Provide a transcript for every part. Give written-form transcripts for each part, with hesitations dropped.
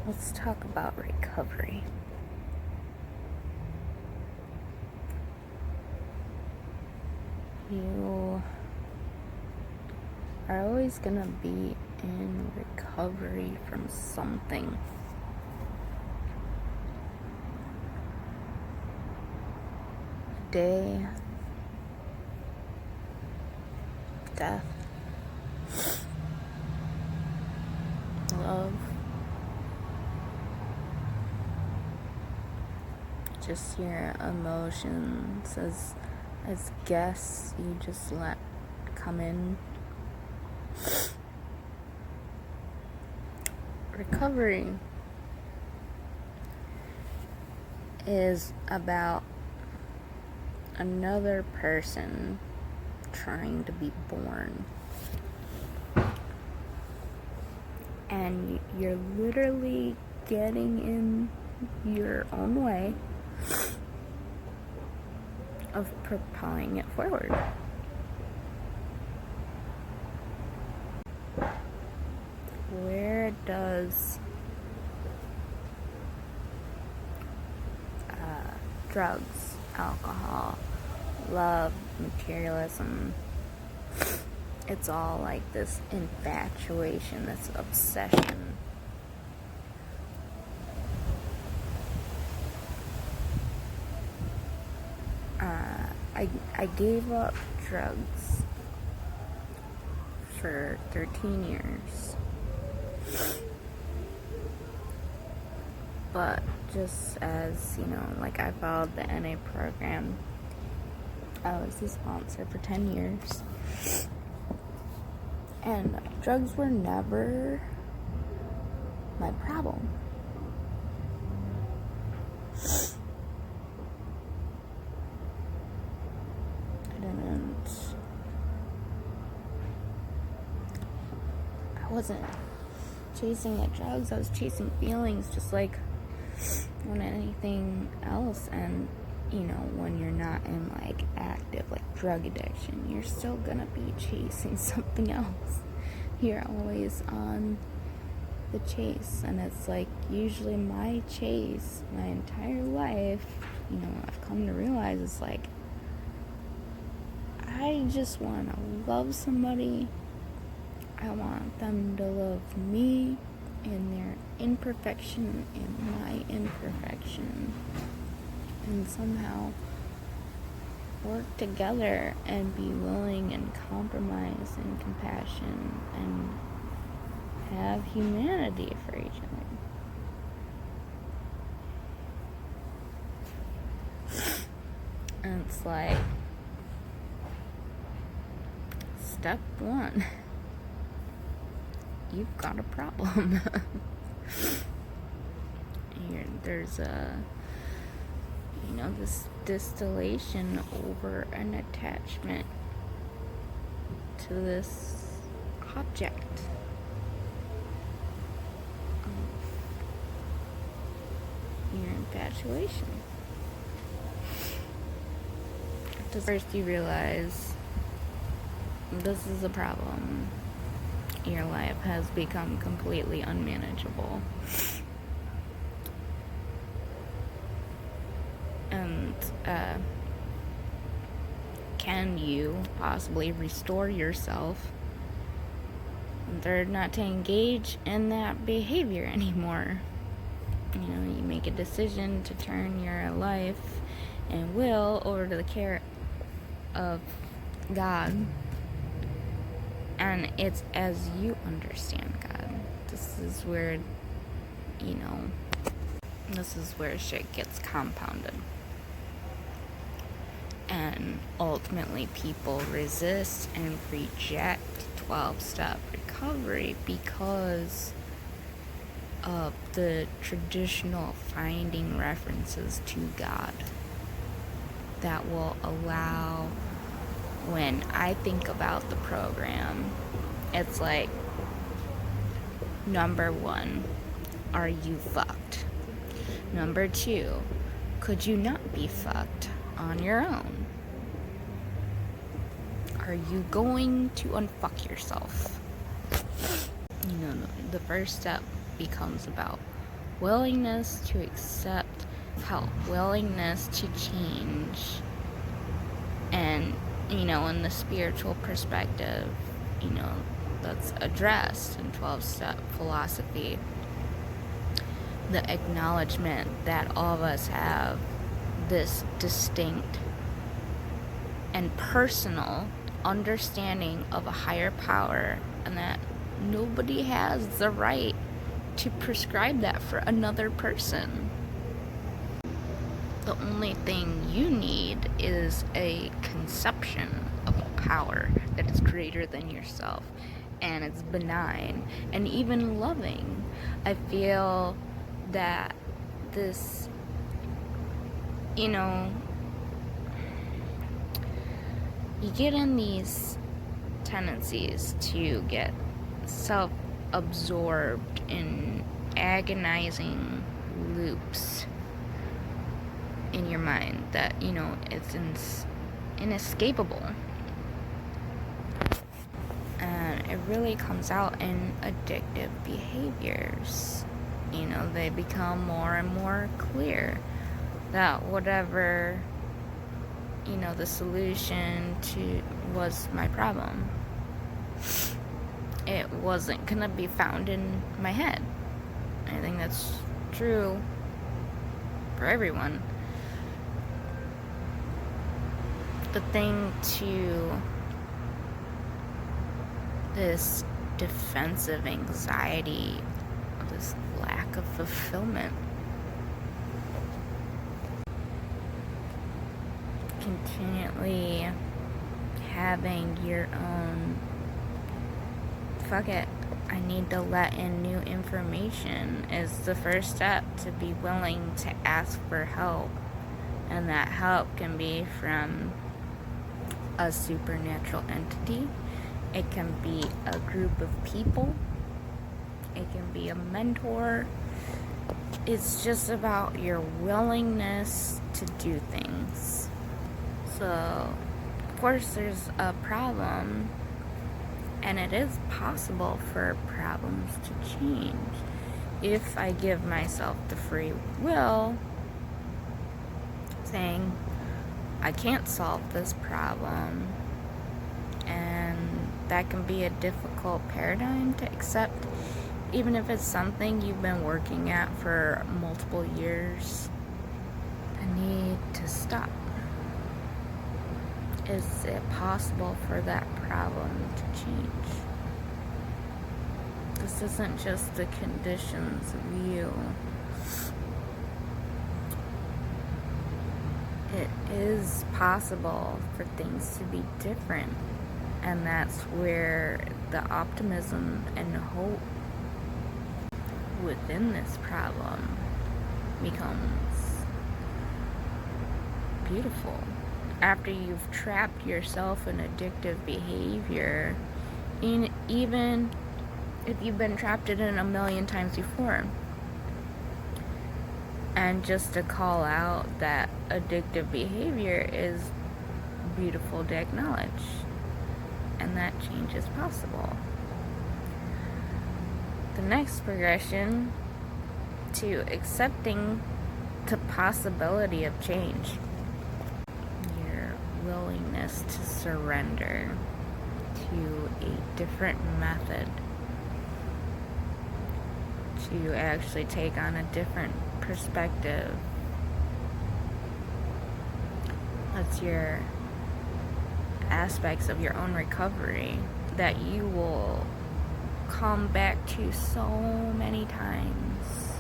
Let's talk about recovery. You are always gonna be in recovery from something. Day, death, love, just your emotions as guests you just let come in. Recovery is about another person trying to be born. And you're literally getting in your own way of propelling it forward. Where does drugs, alcohol, love, materialism, it's all like this infatuation, this obsession. I gave up drugs for 13 years. But just as, like I followed the NA program, I was the sponsor for 10 years. And drugs were never my problem. I wasn't chasing the drugs, I was chasing feelings just like on anything else. And when you're not in like active like drug addiction, you're still gonna be chasing something else. You're always on the chase, and it's like usually my chase my entire life, I've come to realize it's like I just want to love somebody. I want them to love me in their imperfection and my imperfection, and somehow work together and be willing and compromise and compassion and have humanity for each other. And it's like step one, you've got a problem. There's this distillation over an attachment to this object. Your infatuation. First you realize this is a problem. Your life has become completely unmanageable. And can you possibly restore yourself? And third, not to engage in that behavior anymore. You make a decision to turn your life and will over to the care of God. And it's as you understand God. This is where, shit gets compounded. And ultimately people resist and reject 12-step recovery because of the traditional finding references to God that will allow. When I think about the program, it's like, number 1, are you fucked? Number 2, could you not be fucked on your own? Are you going to unfuck yourself? The first step becomes about willingness to accept help, willingness to change. And, in the spiritual perspective, that's addressed in 12-step philosophy. The acknowledgement that all of us have this distinct and personal understanding of a higher power, and that nobody has the right to prescribe that for another person. The only thing you need is a conception of a power that is greater than yourself, and it's benign and even loving. I feel that this, you get in these tendencies to get self-absorbed in agonizing loops in your mind that, it's inescapable. And it really comes out in addictive behaviors. They become more and more clear that whatever, the solution to was my problem, it wasn't gonna be found in my head. I think that's true for everyone. The thing to this defensive anxiety, this lack of fulfillment, continually having your own, fuck it, I need to let in new information, is the first step to be willing to ask for help. And that help can be from a supernatural entity, it can be a group of people, it can be a mentor. It's just about your willingness to do things. So, of course, there's a problem, and it is possible for problems to change if I give myself the free will, saying, I can't solve this problem. And that can be a difficult paradigm to accept, even if it's something you've been working at for multiple years. I need to stop. Is it possible for that problem to change? This isn't just the conditions of you. It is possible for things to be different, and that's where the optimism and hope within this problem becomes beautiful. After you've trapped yourself in addictive behavior, even if you've been trapped in it a million times before, and just to call out that addictive behavior is beautiful to acknowledge, and that change is possible. The next progression to accepting the possibility of change, your willingness to surrender to a different method, to actually take on a different perspective. That's your aspects of your own recovery that you will come back to so many times.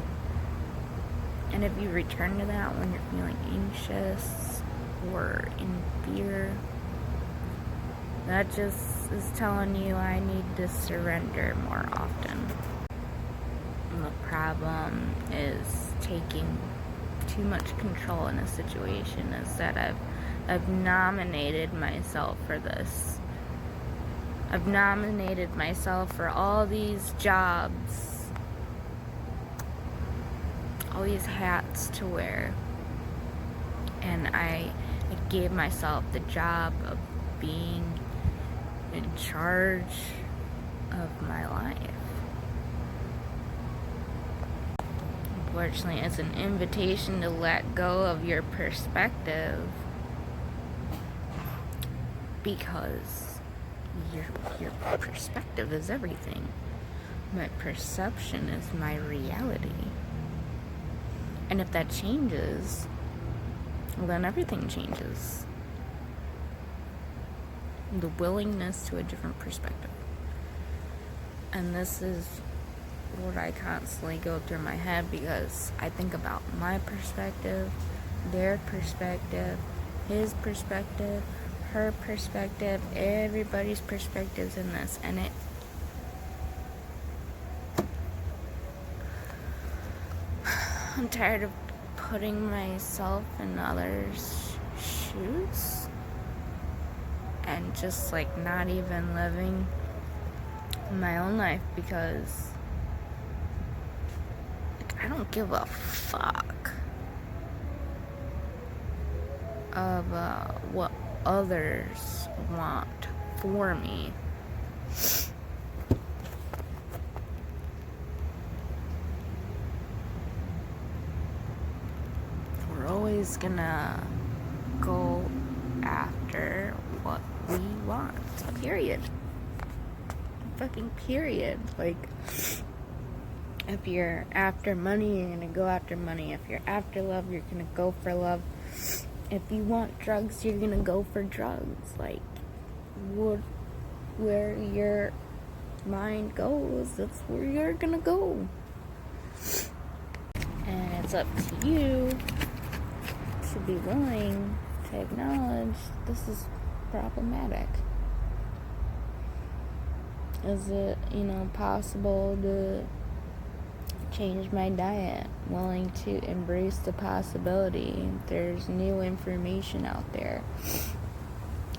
And if you return to that when you're feeling anxious or in fear, that just is telling you I need to surrender more often. And the problem is taking too much control in a situation, is that I've nominated myself for this. I've nominated myself for all these jobs, all these hats to wear, and I gave myself the job of being in charge of my life. unfortunately, it's an invitation to let go of your perspective, because your perspective is everything. My perception is my reality. And if that changes, well, then everything changes. The willingness to a different perspective. And this is what I constantly go through my head, because I think about my perspective, their perspective, his perspective, her perspective, everybody's perspectives in this, and I'm tired of putting myself in others' shoes and just like not even living my own life, because I don't give a fuck of what others want for me. We're always gonna go after what we want. Period. Fucking period. Like, if you're after money, you're gonna go after money. If you're after love, you're gonna go for love. If you want drugs, you're gonna go for drugs. Like, where your mind goes, that's where you're gonna go. And it's up to you to be willing to acknowledge this is problematic. Is it, possible to change my diet? Willing to embrace the possibility. There's new information out there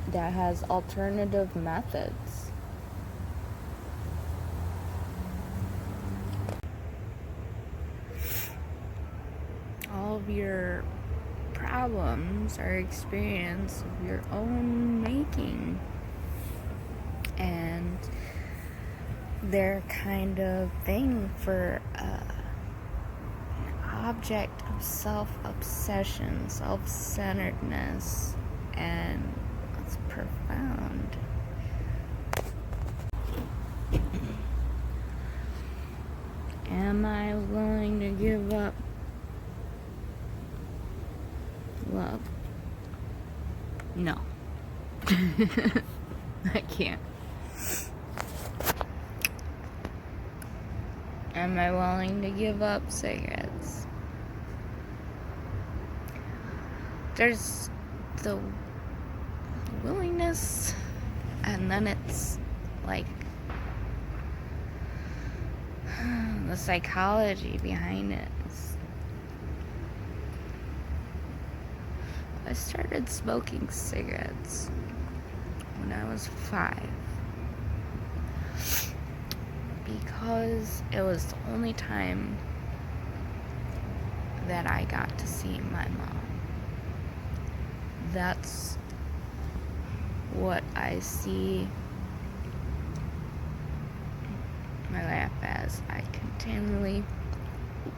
that has alternative methods. All of your problems are experience of your own making, and they're kind of thing for an object of self-obsession, self-centeredness, and it's profound. Am I willing to give up love? No. I can't. Am I willing to give up cigarettes? There's the willingness, and then it's like the psychology behind it. I started smoking cigarettes when I was 5, because it was the only time that I got to see my mom. That's what I see my life as. I continually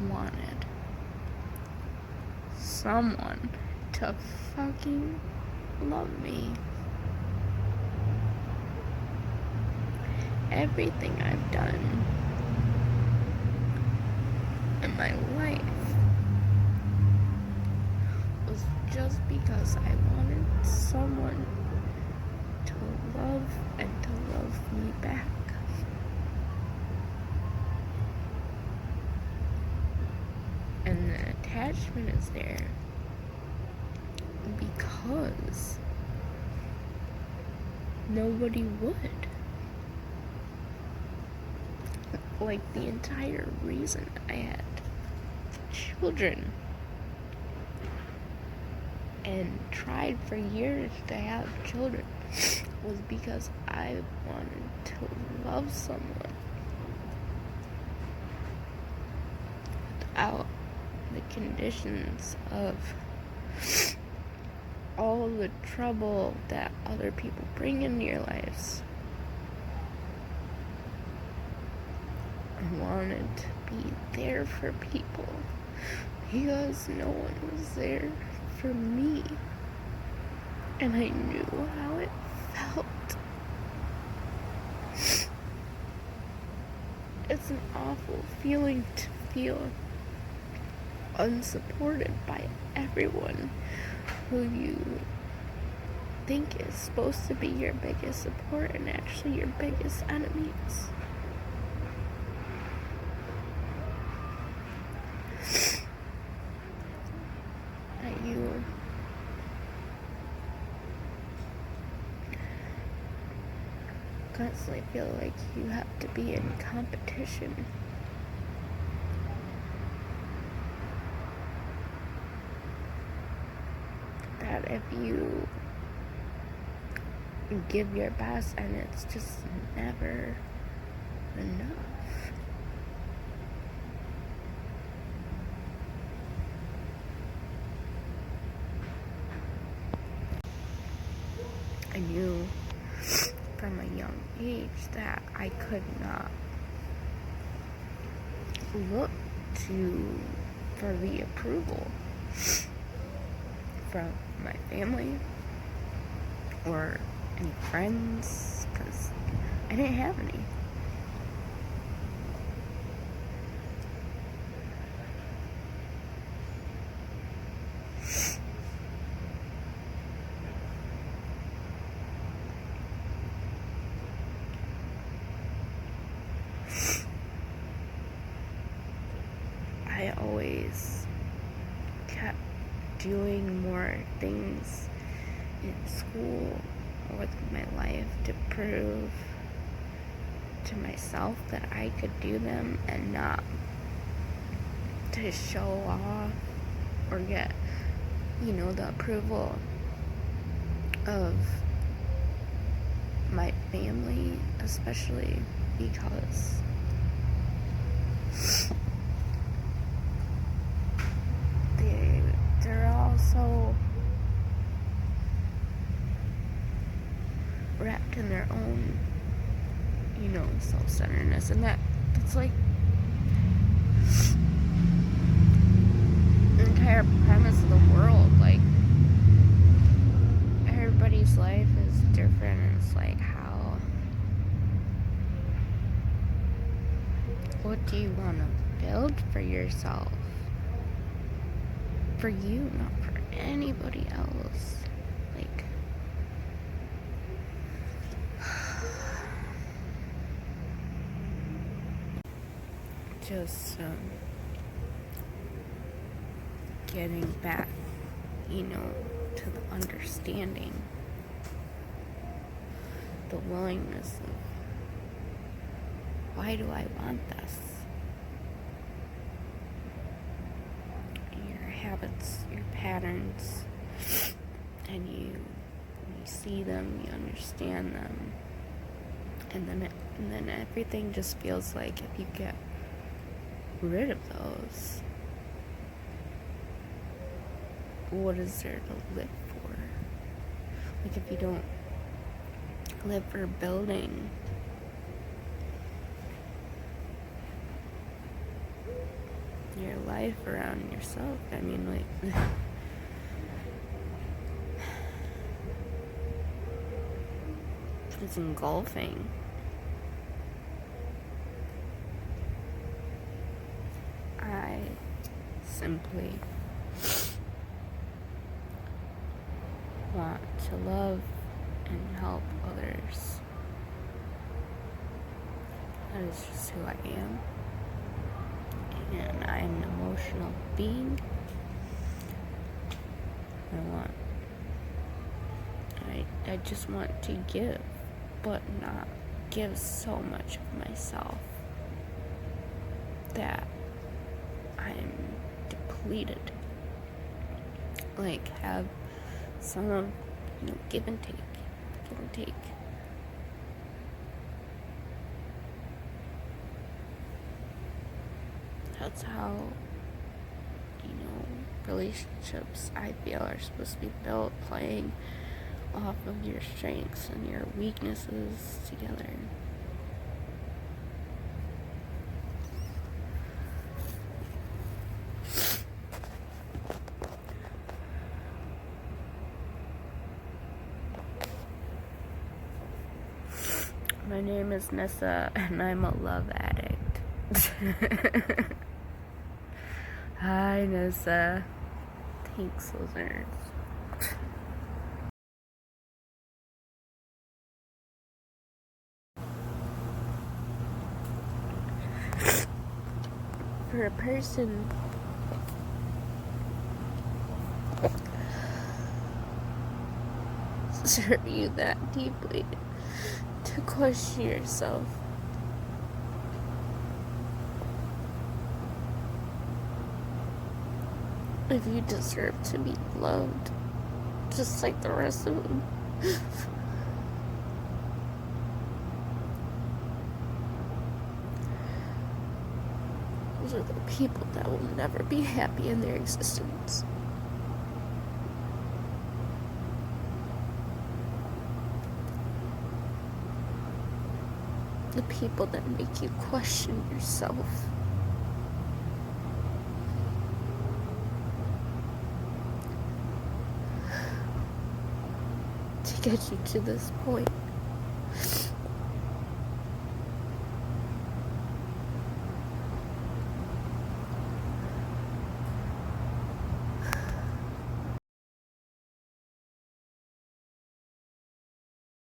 wanted someone to fucking love me. Everything I've done in my life was just because I wanted someone to love and to love me back. And the attachment is there because nobody would. Like, the entire reason I had children and tried for years to have children was because I wanted to love someone without the conditions of all the trouble that other people bring into your lives. I wanted to be there for people because no one was there for me, and I knew how it felt. It's an awful feeling to feel unsupported by everyone who you think is supposed to be your biggest support and actually your biggest enemies. You constantly feel like you have to be in competition. That if you give your best and it's just never enough. I knew from a young age that I could not look for the approval from my family or any friends, because I didn't have any. I always kept doing more things in school with my life to prove to myself that I could do them, and not to show off or get, the approval of my family, especially because they're all so wrapped in their own, self-centeredness, and that's like the entire premise of the world. Like, everybody's life is different, and it's like, what do you want to build for yourself? For you, not for anybody else. Like, just getting back, to the understanding, the willingness of, why do I want this? Your habits, your patterns, and you see them, you understand them, and then everything just feels like, if you get rid of those, what is there to live for? Like, if you don't live for building your life around yourself, I mean, like, it's engulfing. I simply want to love and help others. That is just who I am. And I'm an emotional being. I just want to give, but not give so much of myself that I'm depleted. Like, have some of, give and take. That's how, relationships, I feel, are supposed to be built, playing off of your strengths and your weaknesses together. name is Nessa, and I'm a love addict. Hi, Nessa. Thanks, listeners. For a person to hurt you that deeply, to question yourself, if you deserve to be loved just like the rest of them. Those are the people that will never be happy in their existence. The people that make you question yourself. To get you to this point.